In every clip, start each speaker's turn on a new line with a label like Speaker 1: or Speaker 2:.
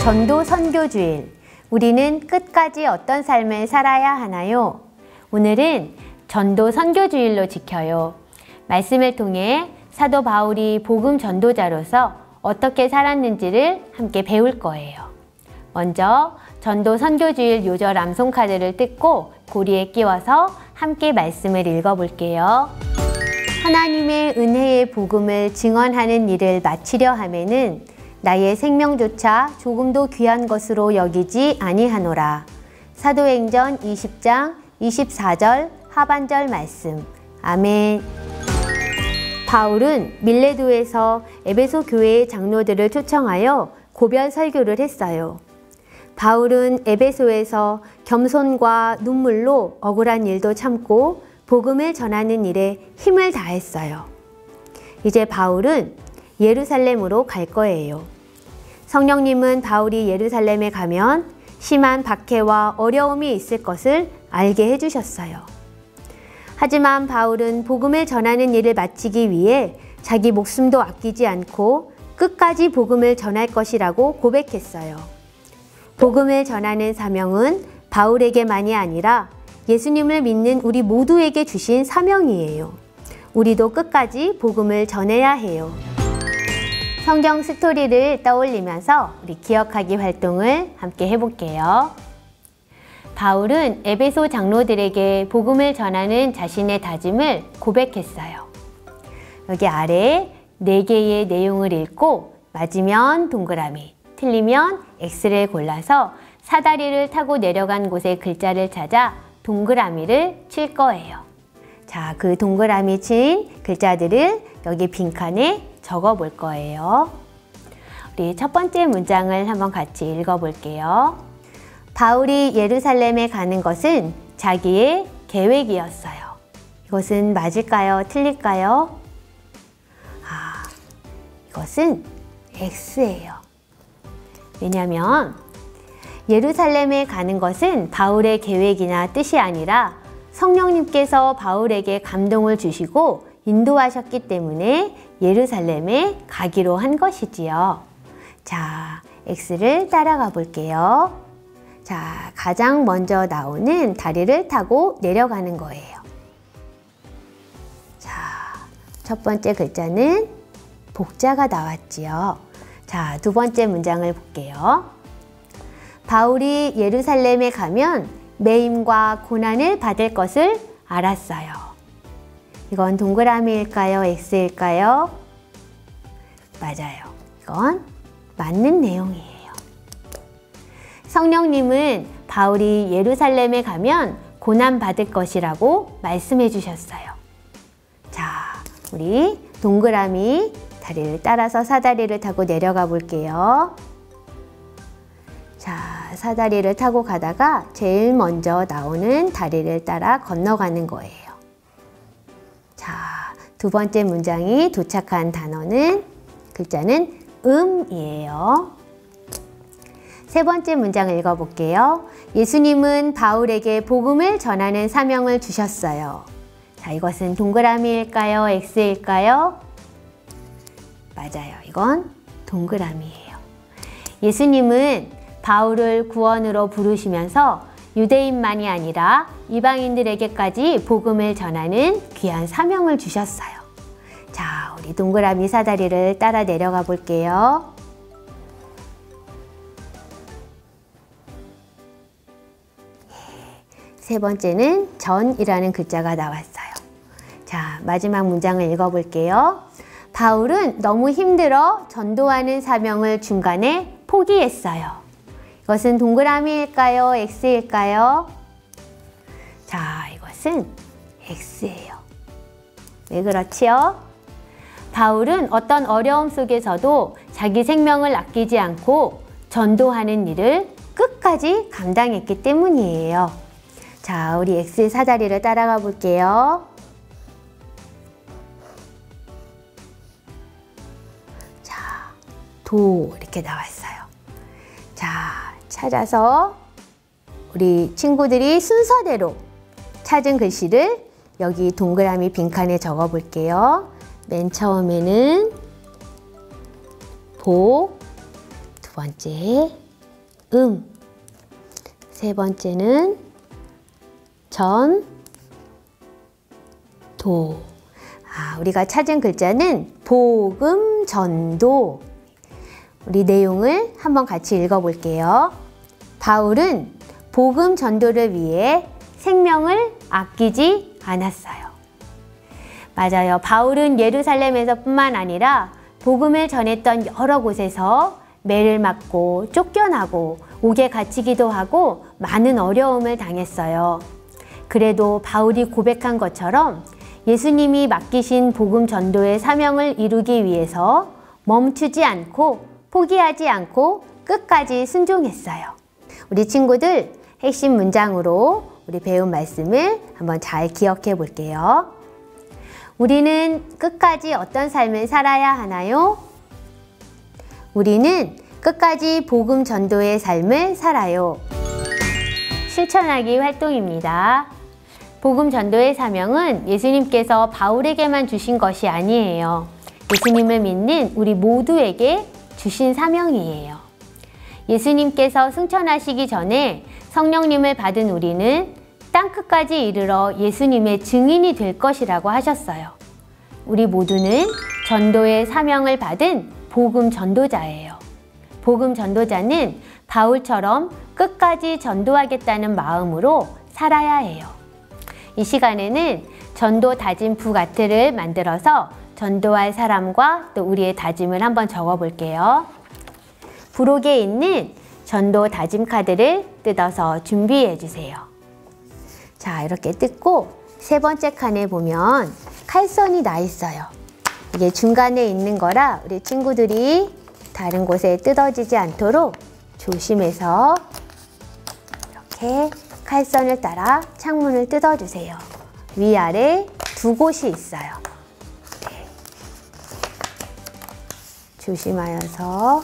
Speaker 1: 전도 선교주일, 우리는 끝까지 어떤 삶을 살아야 하나요? 오늘은 전도 선교주일로 지켜요. 말씀을 통해 사도 바울이 복음 전도자로서 어떻게 살았는지를 함께 배울 거예요. 먼저 전도 선교주일 요절 암송 카드를 뜯고 고리에 끼워서 함께 말씀을 읽어볼게요. 하나님의 은혜의 복음을 증언하는 일을 마치려 하면은 나의 생명조차 조금도 귀한 것으로 여기지 아니하노라. 사도행전 20장 24절 하반절 말씀. 아멘. 바울은 밀레도에서 에베소 교회의 장로들을 초청하여 고별 설교를 했어요. 바울은 에베소에서 겸손과 눈물로 억울한 일도 참고 복음을 전하는 일에 힘을 다했어요. 이제 바울은 예루살렘으로 갈 거예요. 성령님은 바울이 예루살렘에 가면 심한 박해와 어려움이 있을 것을 알게 해주셨어요. 하지만 바울은 복음을 전하는 일을 마치기 위해 자기 목숨도 아끼지 않고 끝까지 복음을 전할 것이라고 고백했어요. 복음을 전하는 사명은 바울에게만이 아니라 예수님을 믿는 우리 모두에게 주신 사명이에요. 우리도 끝까지 복음을 전해야 해요. 성경 스토리를 떠올리면서 우리 기억하기 활동을 함께 해볼게요. 바울은 에베소 장로들에게 복음을 전하는 자신의 다짐을 고백했어요. 여기 아래에 4개의 내용을 읽고 맞으면 동그라미, 틀리면 X를 골라서 사다리를 타고 내려간 곳의 글자를 찾아 동그라미를 칠 거예요. 자, 그 동그라미 친 글자들을 여기 빈칸에 적어 볼 거예요. 우리 첫 번째 문장을 한번 같이 읽어 볼게요. 바울이 예루살렘에 가는 것은 자기의 계획이었어요. 이것은 맞을까요? 틀릴까요? 이것은 X예요. 왜냐하면 예루살렘에 가는 것은 바울의 계획이나 뜻이 아니라 성령님께서 바울에게 감동을 주시고 인도하셨기 때문에 예루살렘에 가기로 한 것이지요. 자, X를 따라가 볼게요. 자, 가장 먼저 나오는 다리를 타고 내려가는 거예요. 자, 첫 번째 글자는 복자가 나왔지요. 자, 두 번째 문장을 볼게요. 바울이 예루살렘에 가면 매임과 고난을 받을 것을 알았어요. 이건 동그라미일까요? X일까요? 맞아요. 이건 맞는 내용이에요. 성령님은 바울이 예루살렘에 가면 고난 받을 것이라고 말씀해 주셨어요. 자, 우리 동그라미 다리를 따라서 사다리를 타고 내려가 볼게요. 자, 사다리를 타고 가다가 제일 먼저 나오는 다리를 따라 건너가는 거예요. 자, 두 번째 문장이 도착한 단어는 글자는 이에요. 세 번째 문장을 읽어볼게요. 예수님은 바울에게 복음을 전하는 사명을 주셨어요. 자, 이것은 동그라미일까요? X일까요? 맞아요. 이건 동그라미예요. 예수님은 바울을 구원으로 부르시면서 유대인만이 아니라 이방인들에게까지 복음을 전하는 귀한 사명을 주셨어요. 자, 우리 동그라미 사다리를 따라 내려가 볼게요. 세 번째는 전이라는 글자가 나왔어요. 자, 마지막 문장을 읽어볼게요. 바울은 너무 힘들어 전도하는 사명을 중간에 포기했어요. 이것은 동그라미일까요? X일까요? 자, 이것은 X예요. 왜 그렇지요? 바울은 어떤 어려움 속에서도 자기 생명을 아끼지 않고 전도하는 일을 끝까지 감당했기 때문이에요. 자, 우리 X 사다리를 따라가 볼게요. 자, 도 이렇게 나왔어요. 자, 찾아서 우리 친구들이 순서대로 찾은 글씨를 여기 동그라미 빈칸에 적어 볼게요. 맨 처음에는 복, 두 번째 세 번째는 전, 도. 우리가 찾은 글자는 복음, 전도. 우리 내용을 한번 같이 읽어볼게요. 바울은 복음 전도를 위해 생명을 아끼지 않았어요. 맞아요. 바울은 예루살렘에서 뿐만 아니라 복음을 전했던 여러 곳에서 매를 맞고 쫓겨나고 옥에 갇히기도 하고 많은 어려움을 당했어요. 그래도 바울이 고백한 것처럼 예수님이 맡기신 복음 전도의 사명을 이루기 위해서 멈추지 않고 포기하지 않고 끝까지 순종했어요. 우리 친구들 핵심 문장으로 우리 배운 말씀을 한번 잘 기억해 볼게요. 우리는 끝까지 어떤 삶을 살아야 하나요? 우리는 끝까지 복음 전도의 삶을 살아요. 실천하기 활동입니다. 복음 전도의 사명은 예수님께서 바울에게만 주신 것이 아니에요. 예수님을 믿는 우리 모두에게 주신 사명이에요. 예수님께서 승천하시기 전에 성령님을 받은 우리는 땅끝까지 이르러 예수님의 증인이 될 것이라고 하셨어요. 우리 모두는 전도의 사명을 받은 복음 전도자예요. 복음 전도자는 바울처럼 끝까지 전도하겠다는 마음으로 살아야 해요. 이 시간에는 전도 다짐 북아트를 만들어서 전도할 사람과 또 우리의 다짐을 한번 적어 볼게요. 부록에 있는 전도 다짐 카드를 뜯어서 준비해 주세요. 자, 이렇게 뜯고 세 번째 칸에 보면 칼선이 나 있어요. 이게 중간에 있는 거라 우리 친구들이 다른 곳에 뜯어지지 않도록 조심해서 이렇게 칼선을 따라 창문을 뜯어주세요. 위아래 두 곳이 있어요. 네. 조심하여서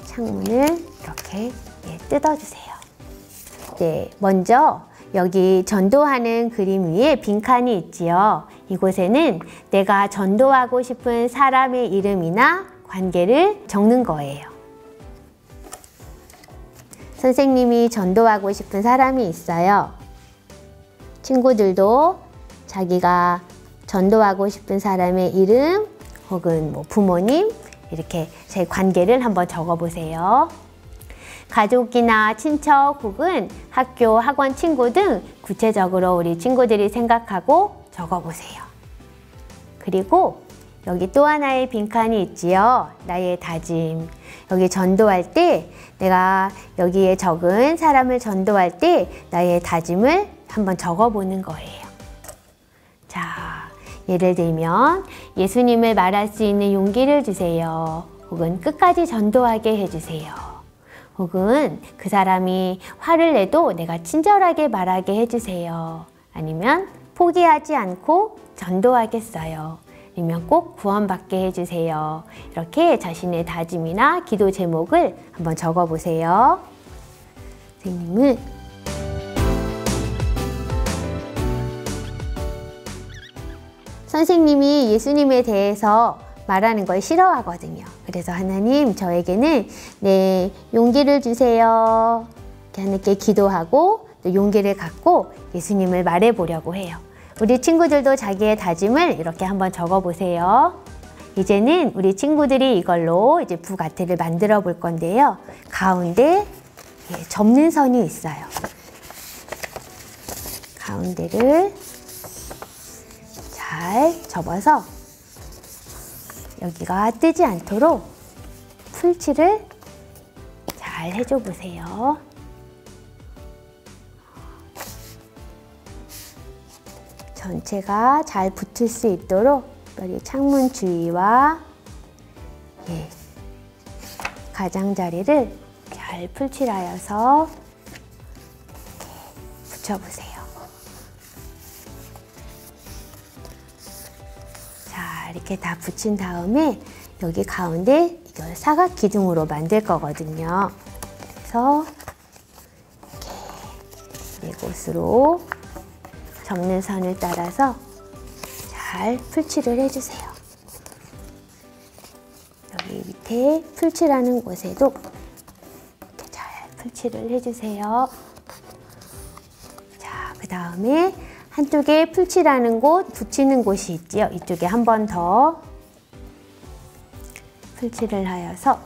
Speaker 1: 창문을 이렇게 뜯어주세요. 네, 먼저 여기 전도하는 그림 위에 빈칸이 있지요. 이곳에는 내가 전도하고 싶은 사람의 이름이나 관계를 적는 거예요. 선생님이 전도하고 싶은 사람이 있어요. 친구들도 자기가 전도하고 싶은 사람의 이름 혹은 부모님 이렇게 제 관계를 한번 적어보세요. 가족이나 친척 혹은 학교, 학원 친구 등 구체적으로 우리 친구들이 생각하고 적어보세요. 그리고 여기 또 하나의 빈칸이 있지요. 나의 다짐. 여기 전도할 때 내가 여기에 적은 사람을 전도할 때 나의 다짐을 한번 적어보는 거예요. 자, 예를 들면 예수님을 말할 수 있는 용기를 주세요. 혹은 끝까지 전도하게 해주세요. 혹은 그 사람이 화를 내도 내가 친절하게 말하게 해주세요. 아니면 포기하지 않고 전도하겠어요. 아니면 꼭 구원받게 해주세요. 이렇게 자신의 다짐이나 기도 제목을 한번 적어보세요. 선생님은 선생님이 예수님에 대해서 말하는 걸 싫어하거든요. 그래서 하나님 저에게는 용기를 주세요. 이렇게 하나님께 기도하고 또 용기를 갖고 예수님을 말해보려고 해요. 우리 친구들도 자기의 다짐을 이렇게 한번 적어보세요. 이제는 우리 친구들이 이걸로 이제 북아트를 만들어 볼 건데요. 가운데 접는 선이 있어요. 가운데를 잘 접어서 여기가 뜨지 않도록 풀칠을 잘 해줘 보세요. 전체가 잘 붙을 수 있도록 여기 창문 주위와 가장자리를 잘 풀칠하여서 붙여보세요. 자, 이렇게 다 붙인 다음에 여기 가운데 이걸 사각 기둥으로 만들 거거든요. 그래서 이렇게 이곳으로 접는 선을 따라서 잘 풀칠을 해주세요. 여기 밑에 풀칠하는 곳에도 이렇게 잘 풀칠을 해주세요. 자, 그 다음에 한쪽에 풀칠하는 곳, 붙이는 곳이 있지요. 이쪽에 한 번 더 풀칠을 하여서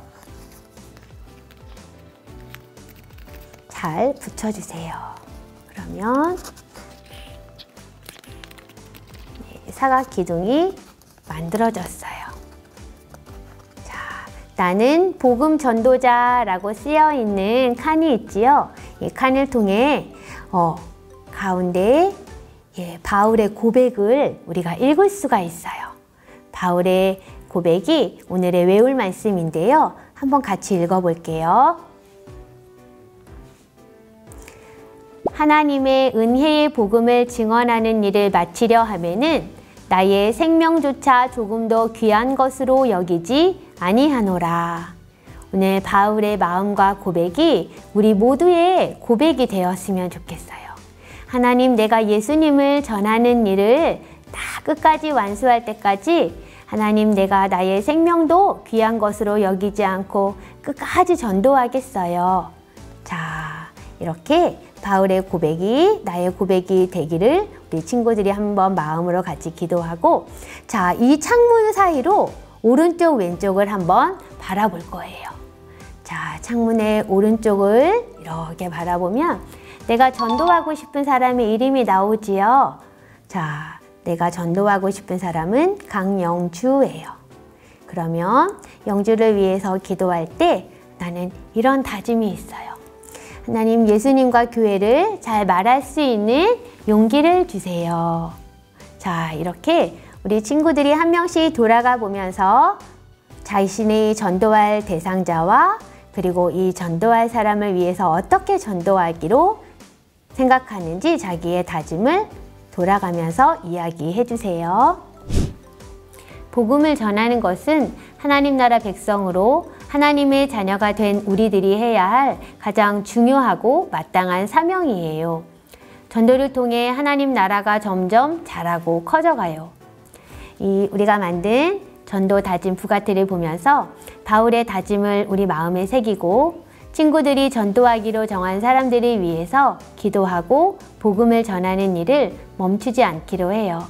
Speaker 1: 잘 붙여주세요. 그러면 사각 기둥이 만들어졌어요. 자, 나는 복음 전도자라고 쓰여 있는 칸이 있지요. 이 칸을 통해 가운데 바울의 고백을 우리가 읽을 수가 있어요. 바울의 고백이 오늘의 외울 말씀인데요. 한번 같이 읽어볼게요. 하나님의 은혜의 복음을 증언하는 일을 마치려 하면은 나의 생명조차 조금 더 귀한 것으로 여기지 아니하노라. 오늘 바울의 마음과 고백이 우리 모두의 고백이 되었으면 좋겠어요. 하나님, 내가 예수님을 전하는 일을 다 끝까지 완수할 때까지 하나님, 내가 나의 생명도 귀한 것으로 여기지 않고 끝까지 전도하겠어요. 자, 이렇게 바울의 고백이 나의 고백이 되기를 우리 친구들이 한번 마음으로 같이 기도하고, 자, 이 창문 사이로 오른쪽 왼쪽을 한번 바라볼 거예요. 자, 창문의 오른쪽을 이렇게 바라보면 내가 전도하고 싶은 사람의 이름이 나오지요. 자, 내가 전도하고 싶은 사람은 강영주예요. 그러면 영주를 위해서 기도할 때 나는 이런 다짐이 있어요. 하나님, 예수님과 교회를 잘 말할 수 있는 용기를 주세요. 자, 이렇게 우리 친구들이 한 명씩 돌아가 보면서 자신의 전도할 대상자와 그리고 이 전도할 사람을 위해서 어떻게 전도하기로 생각하는지 자기의 다짐을 돌아가면서 이야기해 주세요. 복음을 전하는 것은 하나님 나라 백성으로 하나님의 자녀가 된 우리들이 해야 할 가장 중요하고 마땅한 사명이에요. 전도를 통해 하나님 나라가 점점 자라고 커져가요. 우리가 만든 전도 다짐 부가티를 보면서 바울의 다짐을 우리 마음에 새기고 친구들이 전도하기로 정한 사람들을 위해서 기도하고 복음을 전하는 일을 멈추지 않기로 해요.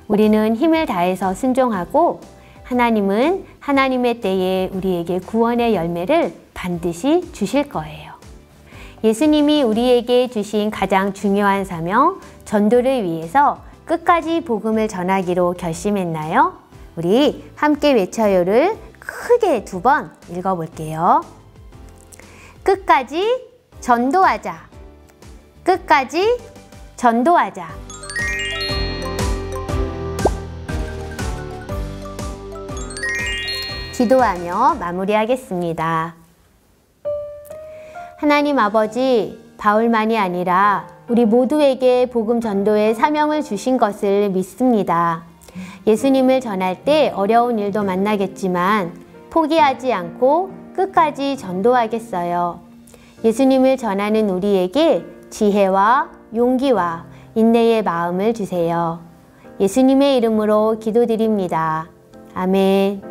Speaker 1: 우리는 힘을 다해서 순종하고 하나님은 하나님의 때에 우리에게 구원의 열매를 반드시 주실 거예요. 예수님이 우리에게 주신 가장 중요한 사명, 전도를 위해서 끝까지 복음을 전하기로 결심했나요? 우리 함께 외쳐요를 크게 2번 읽어볼게요. 끝까지 전도하자. 끝까지 전도하자. 기도하며 마무리하겠습니다. 하나님 아버지, 바울만이 아니라 우리 모두에게 복음 전도의 사명을 주신 것을 믿습니다. 예수님을 전할 때 어려운 일도 만나겠지만 포기하지 않고 끝까지 전도하겠어요. 예수님을 전하는 우리에게 지혜와 용기와 인내의 마음을 주세요. 예수님의 이름으로 기도드립니다. 아멘.